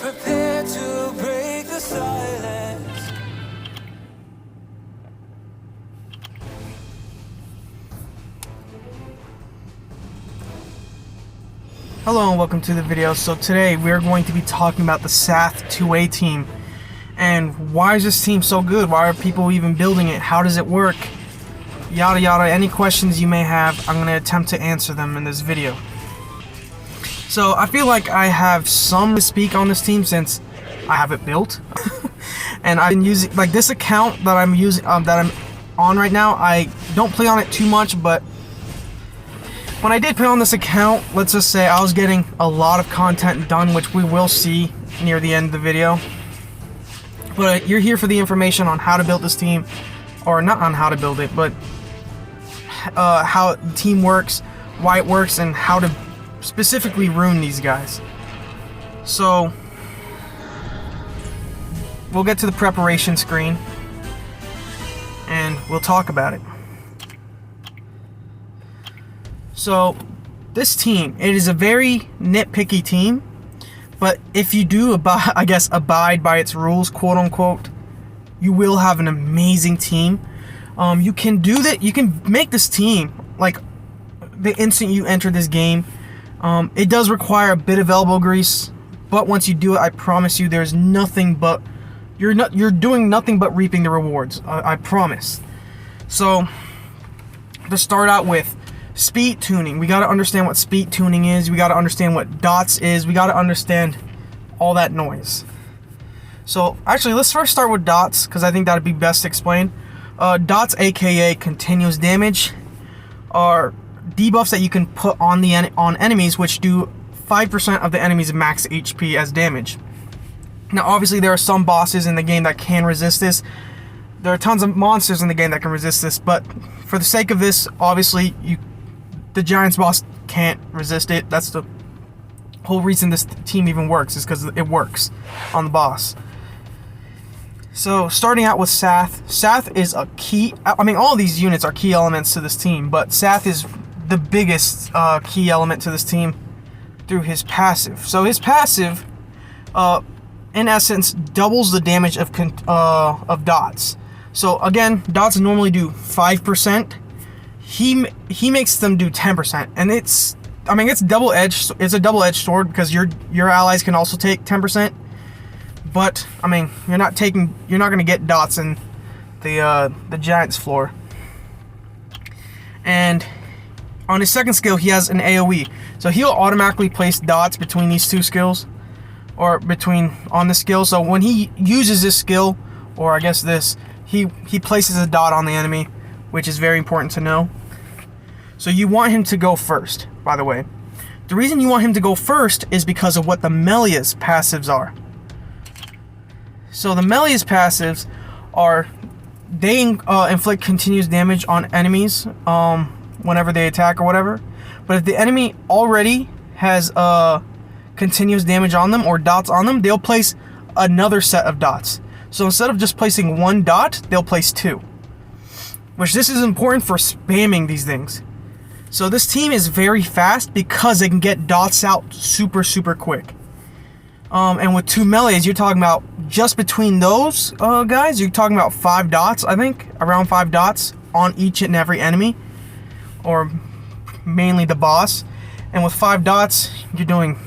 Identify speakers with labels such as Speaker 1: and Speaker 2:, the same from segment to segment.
Speaker 1: Prepare to break the silence.
Speaker 2: Hello and welcome to the video. So today we're going to be talking about the Sath 2A team and why is this team so good? Why are people even building it? How does it work? Yada yada. Any questions you may have, I'm going to attempt to answer them in this video. So I feel like I have some to speak on this team since I have it built. And I've been using, like, this account that I'm using, that I'm on right now, I don't play on it too much, but when I did play on this account, let's just say I was getting a lot of content done, which we will see near the end of the video. But you're here for the information on how to build this team, or not on how to build it, but how the team works, why it works, and how to specifically ruin these guys. So we'll get to the preparation screen and we'll talk about it. So this team, it is a very nitpicky team, but if you do abide by its rules, quote unquote, you will have an amazing team. You can do that. You can make this team like the instant you enter this game. It does require a bit of elbow grease, but once you do it, I promise you, there's nothing but you're doing nothing but reaping the rewards. I promise. So to start out with, speed tuning. We got to understand what speed tuning is. We got to understand what dots is. We got to understand all that noise. So actually, let's first start with dots, because I think that would be best explained. Dots, aka continuous damage, are debuffs that you can put on on enemies, which do 5% of the enemy's max HP as damage. Now obviously there are some bosses in the game that can resist this. There are tons of monsters in the game that can resist this, but for the sake of this, obviously the Giants boss can't resist it. That's the whole reason this team even works, is because it works on the boss. So starting out with Sath. Sath is a key, I mean all of these units are key elements to this team, but Sath is the biggest key element to this team through his passive. So his passive, in essence, doubles the damage of dots. So again, dots normally do 5%. He makes them do 10%, and it's double-edged. It's a double-edged sword because your allies can also take 10%. But I mean, you're not going to get dots in the Giants floor. And on his second skill, he has an AoE, so he'll automatically place dots between these two skills, or on the skill. So when he uses this skill, or I guess this, he places a dot on the enemy, which is very important to know. So you want him to go first, by the way. The reason you want him to go first is because of what the Melia's passives are. So the Melia's passives are, they inflict continuous damage on enemies whenever they attack or whatever. But if the enemy already has continuous damage on them or dots on them, they'll place another set of dots. So instead of just placing one dot, they'll place two. Which this is important for spamming these things. So this team is very fast because they can get dots out super, super quick. And with two melees, you're talking about, just between those guys, you're talking about 5 dots, I think. Around 5 dots on each and every enemy. Or mainly the boss. And with 5 dots, you're doing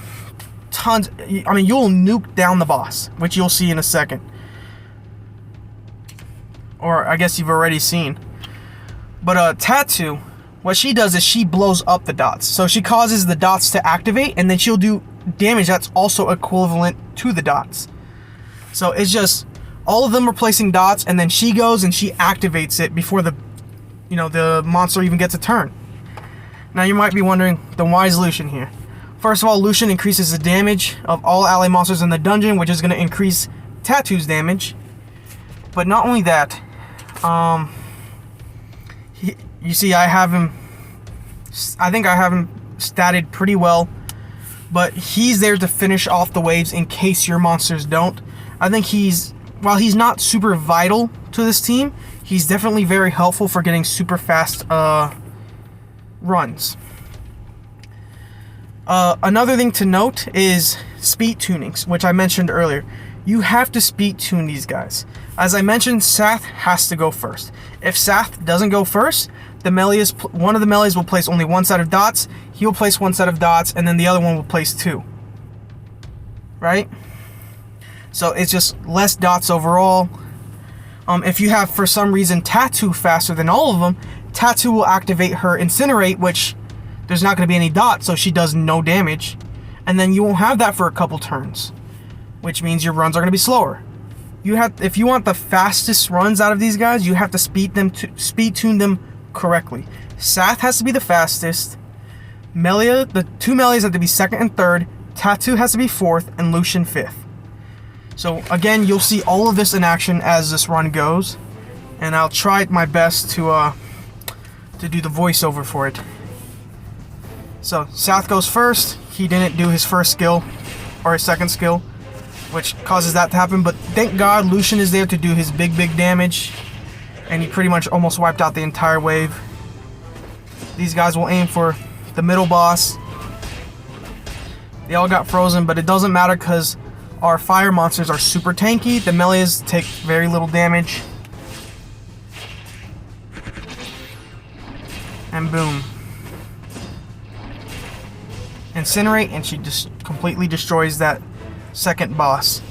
Speaker 2: tons. I mean, you'll nuke down the boss, which you'll see in a second. Or I guess you've already seen. But Tattoo, what she does is she blows up the dots. So she causes the dots to activate, and then she'll do damage that's also equivalent to the dots. So it's just, all of them are placing dots, and then she goes and she activates it before the monster even gets a turn. Now you might be wondering, then why is Lucian here? First of all, Lucian increases the damage of all ally monsters in the dungeon, which is going to increase Tattoo's damage. But not only that, you see, I think I have him statted pretty well, but he's there to finish off the waves in case your monsters don't. I think while he's not super vital to this team, he's definitely very helpful for getting super fast runs. Another thing to note is speed tunings, which I mentioned earlier. You have to speed tune these guys. As I mentioned, Sath has to go first. If Sath doesn't go first, one of the melees will place only one set of dots. He'll place one set of dots, and then the other one will place two. Right? So it's just less dots overall. If you have, for some reason, Tattoo faster than all of them, Tattoo will activate her Incinerate, which there's not going to be any dots, so she does no damage. And then you won't have that for a couple turns, which means your runs are going to be slower. If you want the fastest runs out of these guys, you have to speed tune them correctly. Sath has to be the fastest. The two melees have to be second and third. Tattoo has to be fourth, and Lucian fifth. So again, you'll see all of this in action as this run goes, and I'll try my best to do the voiceover for it. So Sath goes first. He didn't do his first skill or his second skill, which causes that to happen, but thank God Lucian is there to do his big damage, and he pretty much almost wiped out the entire wave. These guys will aim for the middle boss. They all got frozen, but it doesn't matter because our fire monsters are super tanky. The melees take very little damage. And boom. Incinerate, and she just completely destroys that second boss.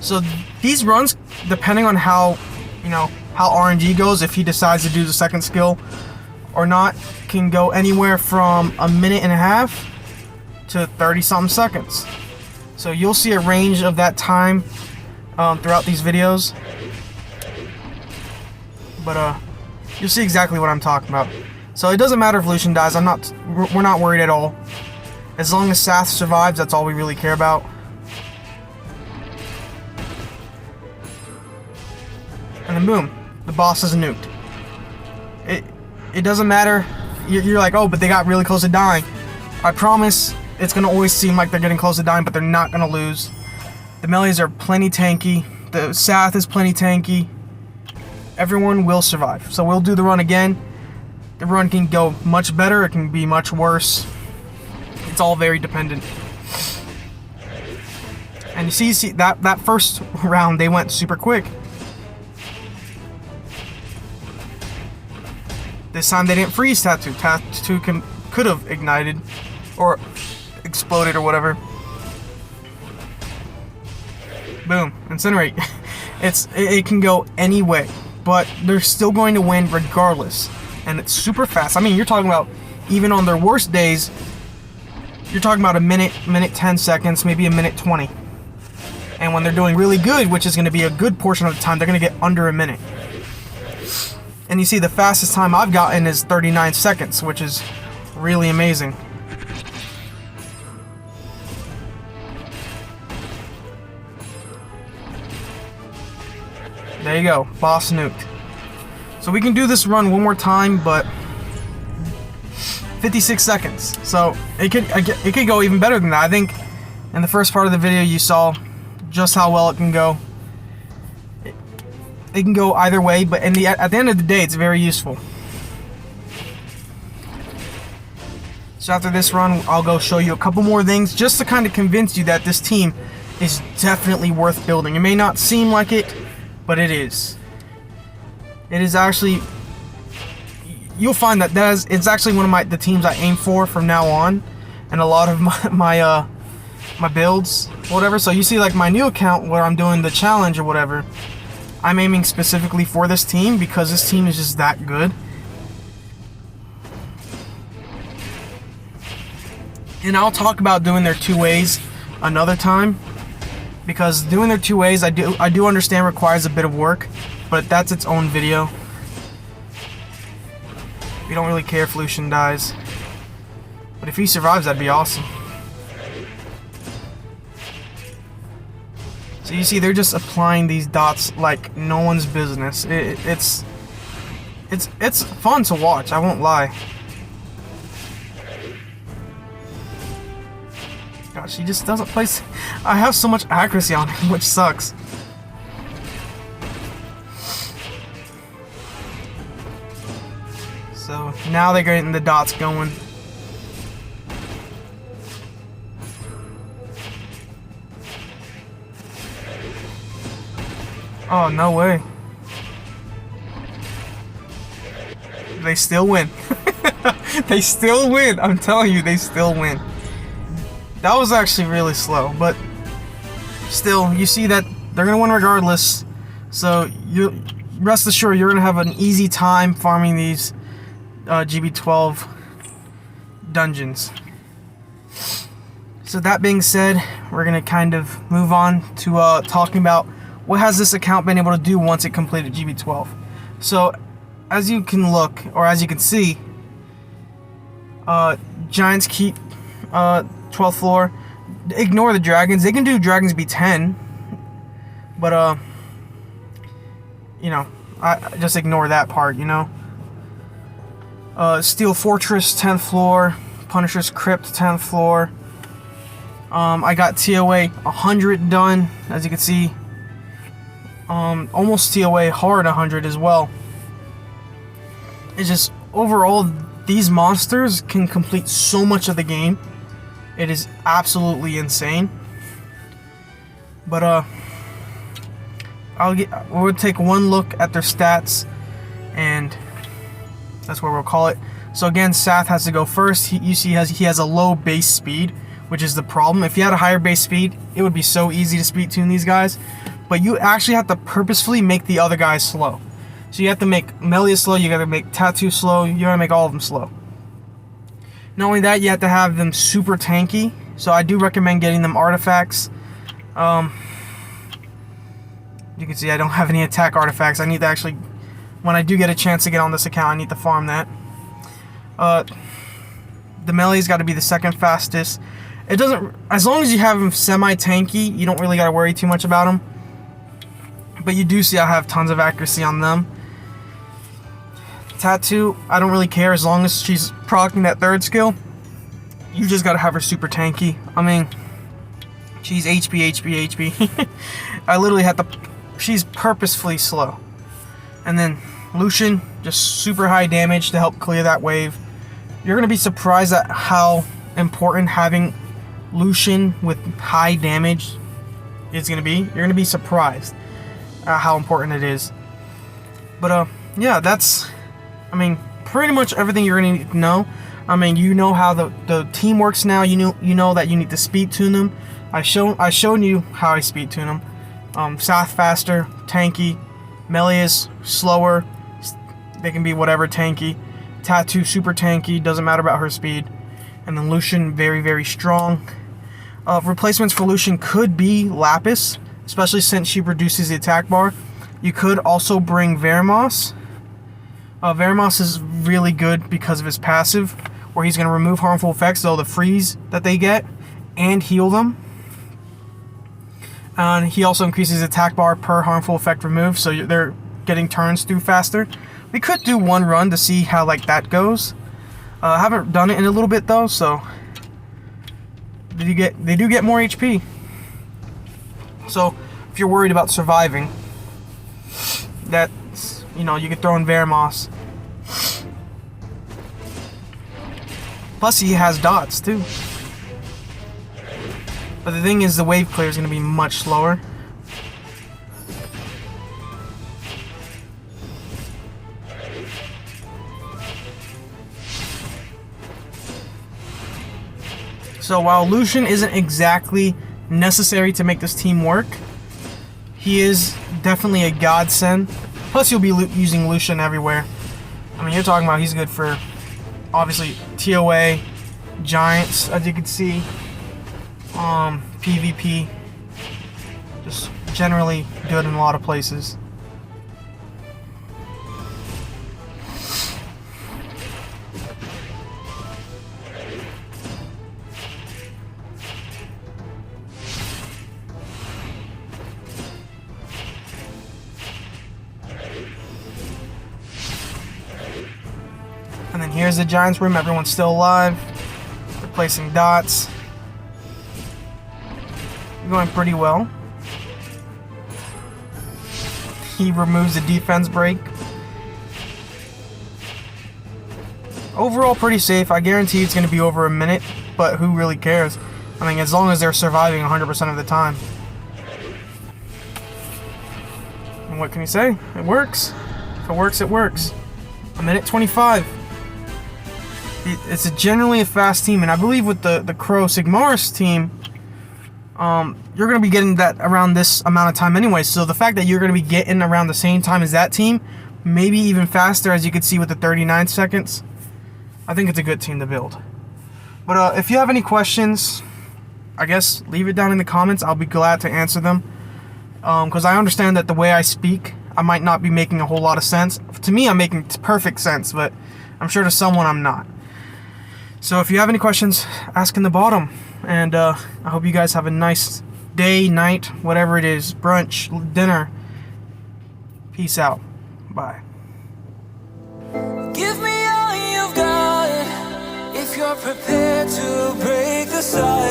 Speaker 2: So these runs, depending on how RNG goes, if he decides to do the second skill or not, can go anywhere from a minute and a half to 30-something seconds. So you'll see a range of that time throughout these videos. But you'll see exactly what I'm talking about. So it doesn't matter if Lucian dies. We're not worried at all. As long as Sath survives, that's all we really care about. And then boom, the boss is nuked. It doesn't matter. You're like, oh, but they got really close to dying. I promise it's going to always seem like they're getting close to dying, but they're not going to lose. The melees are plenty tanky. The Sath is plenty tanky. Everyone will survive. So we'll do the run again. The run can go much better. It can be much worse. It's all very dependent. And you see that first round, they went super quick. This time they didn't freeze Tattoo. Tattoo could have ignited or exploded or whatever. Boom, Incinerate. It can go any way, but they're still going to win regardless. And it's super fast. I mean, you're talking about even on their worst days, you're talking about a minute 10 seconds, maybe a minute 20. And when they're doing really good, which is going to be a good portion of the time, they're going to get under a minute. And you see the fastest time I've gotten is 39 seconds, which is really amazing. There you go, boss nuked. So we can do this run one more time, but 56 seconds. So it could go even better than that. I think in the first part of the video you saw just how well it can go. It can go either way, but at the end of the day, it's very useful. So after this run, I'll go show you a couple more things just to kind of convince you that this team is definitely worth building. It may not seem like it, but it is. It is actually, you'll find that it's actually one of the teams I aim for from now on, and a lot of my builds, whatever. So you see, like my new account where I'm doing the challenge or whatever, I'm aiming specifically for this team because this team is just that good. And I'll talk about doing their two ways another time, because doing their two ways I do understand requires a bit of work, but that's its own video. We don't really care if Lucian dies, but if he survives, that'd be awesome. So you see, they're just applying these dots like no one's business. It's fun to watch, I won't lie. Gosh, he just doesn't place. I have so much accuracy on him, which sucks. So now they're getting the dots going. Oh, no way. They still win. They still win. I'm telling you, they still win. That was actually really slow, but still, you see that they're going to win regardless. So, you rest assured you're going to have an easy time farming these GB12 dungeons. So that being said, we're going to kind of move on to talking about what has this account been able to do once it completed GB12. So, as you can look, or as you can see, Giants keep 12th floor. Ignore the dragons. They can do dragons B10, but you know, I just ignore that part. You know, Steel Fortress 10th floor, Punisher's Crypt 10th floor. I got TOA 100 done, as you can see. Almost TOA hard 100 as well. It's just overall, these monsters can complete so much of the game. It is absolutely insane. But we'll take one look at their stats, and that's what we'll call it. So again, Sath has to go first. You see, he has a low base speed, which is the problem. If you had a higher base speed, it would be so easy to speed tune these guys. But you actually have to purposefully make the other guys slow. So you have to make Melia slow, you gotta make Tattoo slow, you gotta make all of them slow. Not only that, you have to have them super tanky. So I do recommend getting them artifacts. You can see I don't have any attack artifacts. I need to actually, when I do get a chance to get on this account, I need to farm that. The Melia's got to be the second fastest. It doesn't, as long as you have them semi-tanky, you don't really got to worry too much about them. But you do see I have tons of accuracy on them. Tattoo, I don't really care as long as she's proccing that third skill. You just gotta have her super tanky. I mean, she's HP. I literally had to, she's purposefully slow. And then Lucian, just super high damage to help clear that wave. You're gonna be surprised at how important having Lucian with high damage is gonna be. You're gonna be surprised at how important it is. But yeah, that's, I mean, pretty much everything you're gonna need to know. I mean, you know how the team works now. You know that you need to speed tune them. I showed you how I speed tune them. Sath faster, tanky. Melia's slower. They can be whatever tanky. Tattoo super tanky. Doesn't matter about her speed. And then Lucian very, very strong. Replacements for Lucian could be Lapis, especially since she reduces the attack bar. You could also bring Vermos. Vermos is really good because of his passive, where he's going to remove harmful effects, though the freeze that they get, and heal them. And he also increases attack bar per harmful effect removed, so they're getting turns through faster. We could do one run to see how like that goes. I haven't done it in a little bit though, so they do get more HP. So if you're worried about surviving, that's, you know, you could throw in Vermos. Plus he has dots too. But the thing is, the wave clear is going to be much slower. So while Lucian isn't exactly necessary to make this team work, he is definitely a godsend. Plus you'll be using Lucian everywhere. I mean, you're talking about he's good for, obviously, TOA, Giants, as you can see, PvP, just generally good in a lot of places. And then here's the Giants room. Everyone's still alive. They're placing dots. Going pretty well. He removes the defense break. Overall, pretty safe. I guarantee it's going to be over a minute, but who really cares? I mean, as long as they're surviving 100% of the time. what can you say? It works. If it works, it works. A minute 25. It's generally a fast team, and I believe with the Crow Sigmaris team, you're going to be getting that around this amount of time anyway. So the fact that you're going to be getting around the same time as that team, maybe even faster, as you can see with the 39 seconds, I think it's a good team to build. But if you have any questions, I guess leave it down in the comments. I'll be glad to answer them. Because I understand that the way I speak, I might not be making a whole lot of sense. To me, I'm making perfect sense, but I'm sure to someone I'm not. So if you have any questions, ask in the bottom. And I hope you guys have a nice day, night, whatever it is, brunch, dinner. Peace out. Bye.
Speaker 1: Give me all you've got if you're prepared to break the silence.